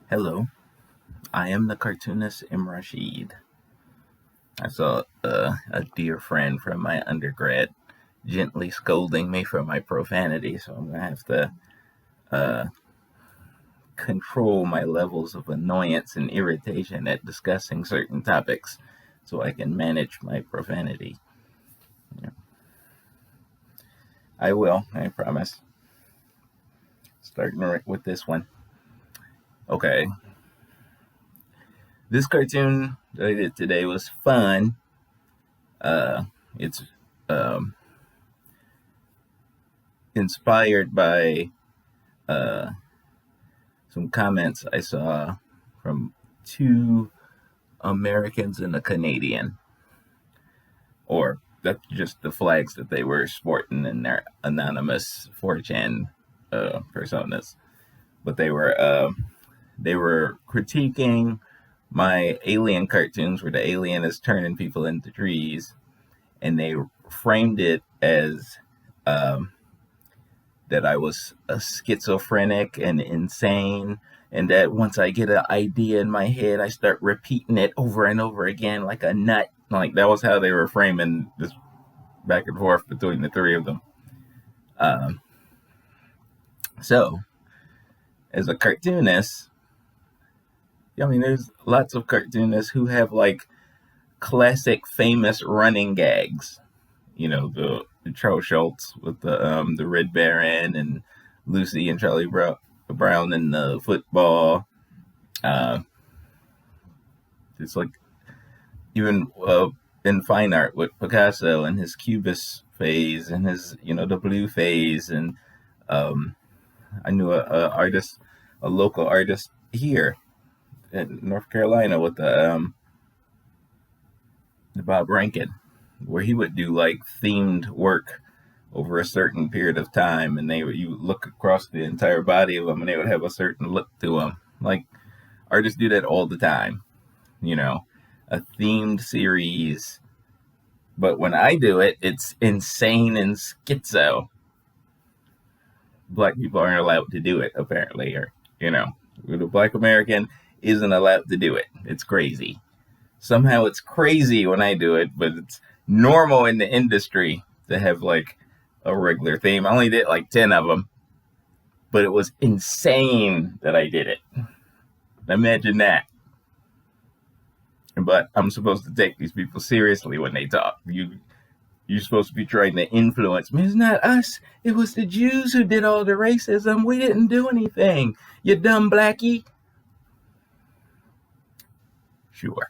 Hello, I am the cartoonist M. Rashid. I saw a dear friend from my undergrad gently scolding me for my profanity, so I'm going to have to uh, control my levels of annoyance and irritation at discussing certain topics so I can manage my profanity. Yeah. I will, I promise. Starting with this one. Okay, this cartoon that I did today was fun. It's um, inspired by uh, some comments I saw from two Americans and a Canadian, or that's just the flags that they were sporting in their anonymous 4chan personas. But they were critiquing my alien cartoons where the alien is turning people into trees, and they framed it as um, that I was a schizophrenic and insane, and that once I get an idea in my head, I start repeating it over and over again like a nut. Like that was how they were framing this back and forth between the three of them. Um, so, as a cartoonist, I mean, there's lots of cartoonists who have like classic, famous running gags. You know, the Charles Schultz with the Red Baron and Lucy and Charlie Brown and the football. Uh, it's like even in fine art with Picasso and his Cubist phase and his the blue phase, and um, I knew a local artist here in North Carolina with the Bob Rankin, where he would do like themed work over a certain period of time, and you look across the entire body of them, and they would have a certain look to them. Like artists do that all the time, you know, a themed series. But when I do it, it's insane and schizo. Black people aren't allowed to do it, apparently, or the Black American isn't allowed to do it. It's crazy. Somehow it's crazy when I do it, but it's normal in the industry to have like a regular theme. I only did like 10 of them, but it was insane that I did it. Imagine that. But I'm supposed to take these people seriously when they talk. You're supposed to be trying to influence me. It's not us. It was the Jews who did all the racism. We didn't do anything. You dumb blackie. Sure.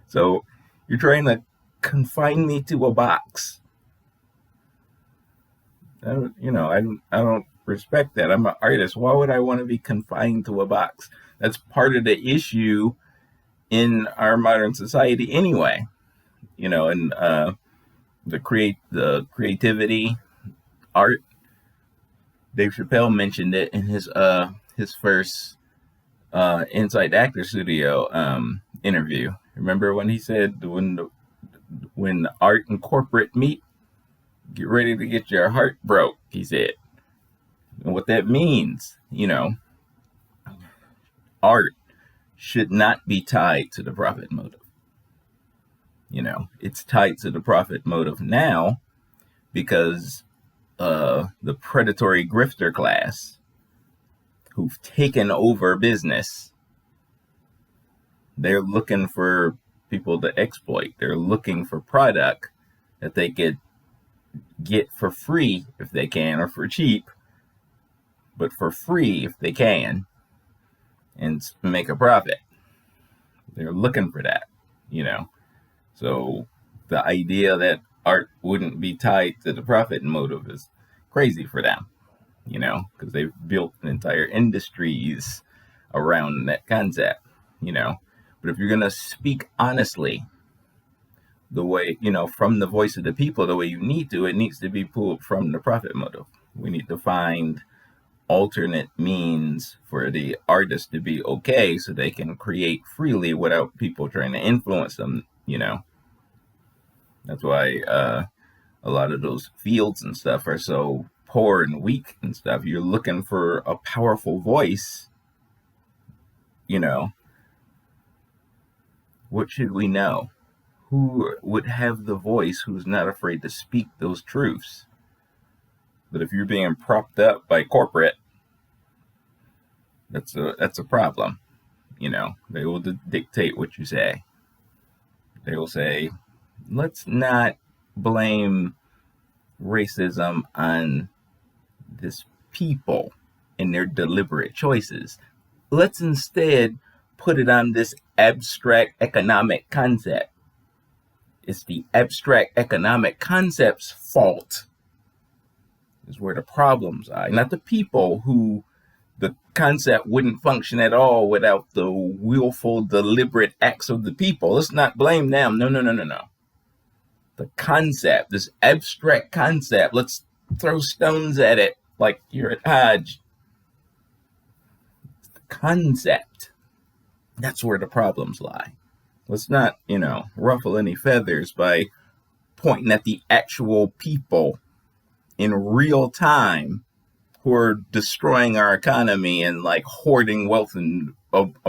So you're trying to confine me to a box. I don't respect that. I'm an artist. Why would I want to be confined to a box? That's part of the issue in our modern society, anyway. And the creativity, art. Dave Chappelle mentioned it in his first Inside Actor Studio interview. Remember when he said when art and corporate meet, get ready to get your heart broke, he said. And what that means, art should not be tied to the profit motive. It's tied to the profit motive now because the predatory grifter class who've taken over business, they're looking for people to exploit. They're looking for product that they could get for free if they can, or for cheap, but for free if they can, and make a profit. They're looking for that, So the idea that art wouldn't be tied to the profit motive is crazy for them, because they've built entire industries around that concept, But if you're going to speak honestly, the way, from the voice of the people, the way you need to, it needs to be pulled from the profit motive. We need to find alternate means for the artist to be okay so they can create freely without people trying to influence them, That's why a lot of those fields and stuff are so poor and weak and stuff, you're looking for a powerful voice, what should we know? Who would have the voice who's not afraid to speak those truths? But if you're being propped up by corporate, that's a problem. They will dictate what you say. They will say, let's not blame racism on this people and their deliberate choices. Let's instead put it on this abstract economic concept. It's the abstract economic concept's fault is where the problems are. Not the people who the concept wouldn't function at all without the willful, deliberate acts of the people. Let's not blame them. No. The concept, this abstract concept, let's throw stones at it like you're at Hodge. The concept, that's where the problems lie. Let's not, ruffle any feathers by pointing at the actual people in real time who are destroying our economy and like hoarding wealth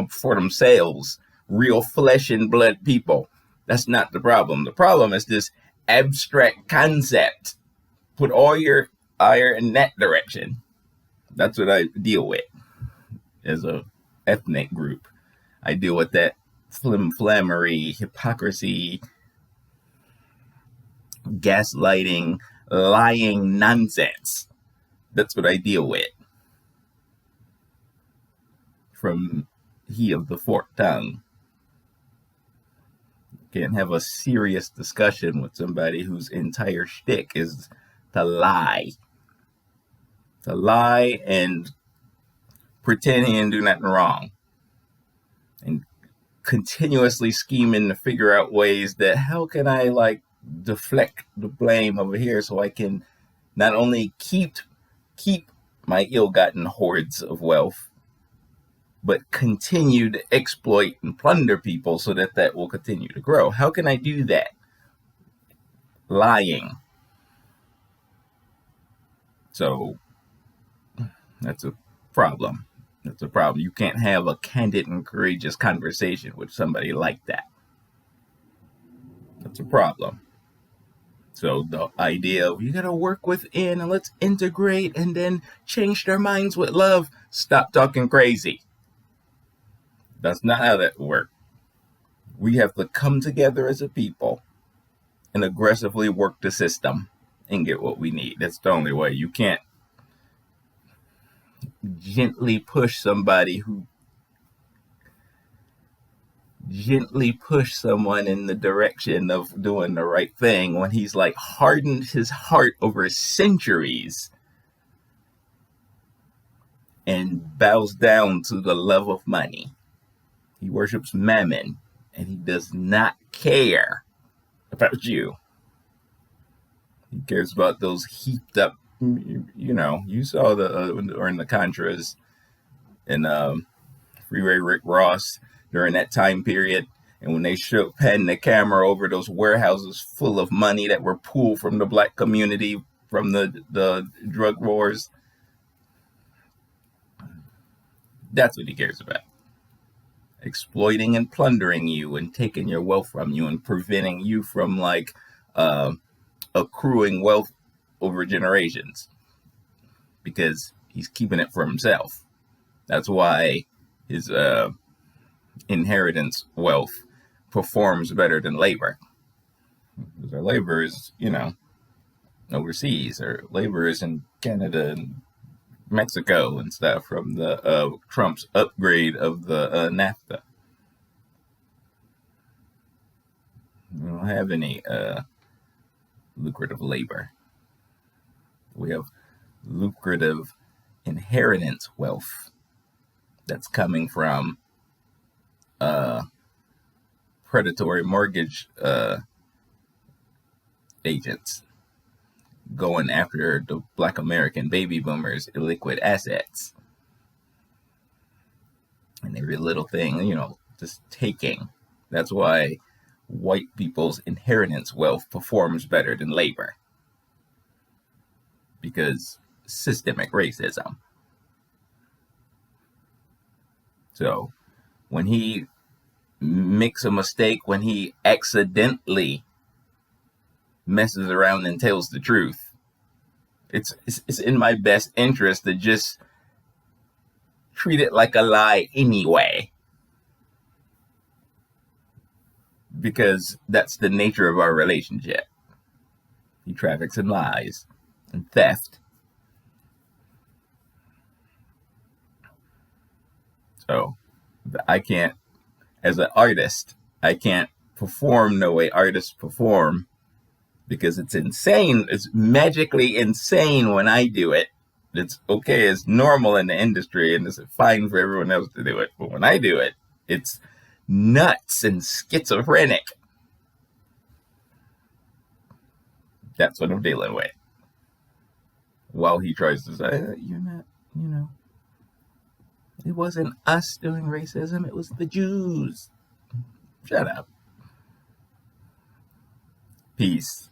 for themselves. Real flesh and blood people. That's not the problem. The problem is this abstract concept. Put all your ire in that direction. That's what I deal with as a ethnic group. I deal with that flimflammery, hypocrisy, gaslighting, lying nonsense. That's what I deal with. From he of the forked tongue. Can't have a serious discussion with somebody whose entire shtick is to lie. To lie and pretend he didn't do nothing wrong. And continuously scheming to figure out ways that how can I deflect the blame over here so I can not only keep my ill-gotten hoards of wealth, but continue to exploit and plunder people so that will continue to grow. How can I do that? Lying. So that's a problem. That's a problem. You can't have a candid and courageous conversation with somebody like that. That's a problem. So the idea of you got to work within and let's integrate and then change their minds with love. Stop talking crazy. That's not how that works. We have to come together as a people and aggressively work the system and get what we need. That's the only way. You can't gently push someone in the direction of doing the right thing when he's hardened his heart over centuries and bows down to the love of money. He worships mammon and he does not care about you. He cares about those heaped up, you saw during the Contras and Freeway Rick Ross during that time period. And when they panned the camera over those warehouses full of money that were pulled from the black community from the drug wars, that's what he cares about. Exploiting and plundering you and taking your wealth from you and preventing you from accruing wealth over generations because he's keeping it for himself. That's why his inheritance wealth performs better than labor. Because our labor is, overseas, or labor is in Canada and Mexico and stuff from the Trump's upgrade of the NAFTA. We don't have any lucrative labor. We have lucrative inheritance wealth that's coming from predatory mortgage agents going after the Black American baby boomers' illiquid assets. And every little thing, just taking. That's why white people's inheritance wealth performs better than labor. Because systemic racism. So when he makes a mistake, when he accidentally messes around and tells the truth, it's in my best interest to just treat it like a lie anyway, because that's the nature of our relationship. He traffics in lies and theft. So I can't, as an artist, I can't perform the way artists perform, because it's insane. It's magically insane when I do it. It's okay, it's normal in the industry, and it's fine for everyone else to do it. But when I do it, it's nuts and schizophrenic. That's what I'm dealing with. While he tries to say, you're not, it wasn't us doing racism, it was the Jews. Shut up. Peace.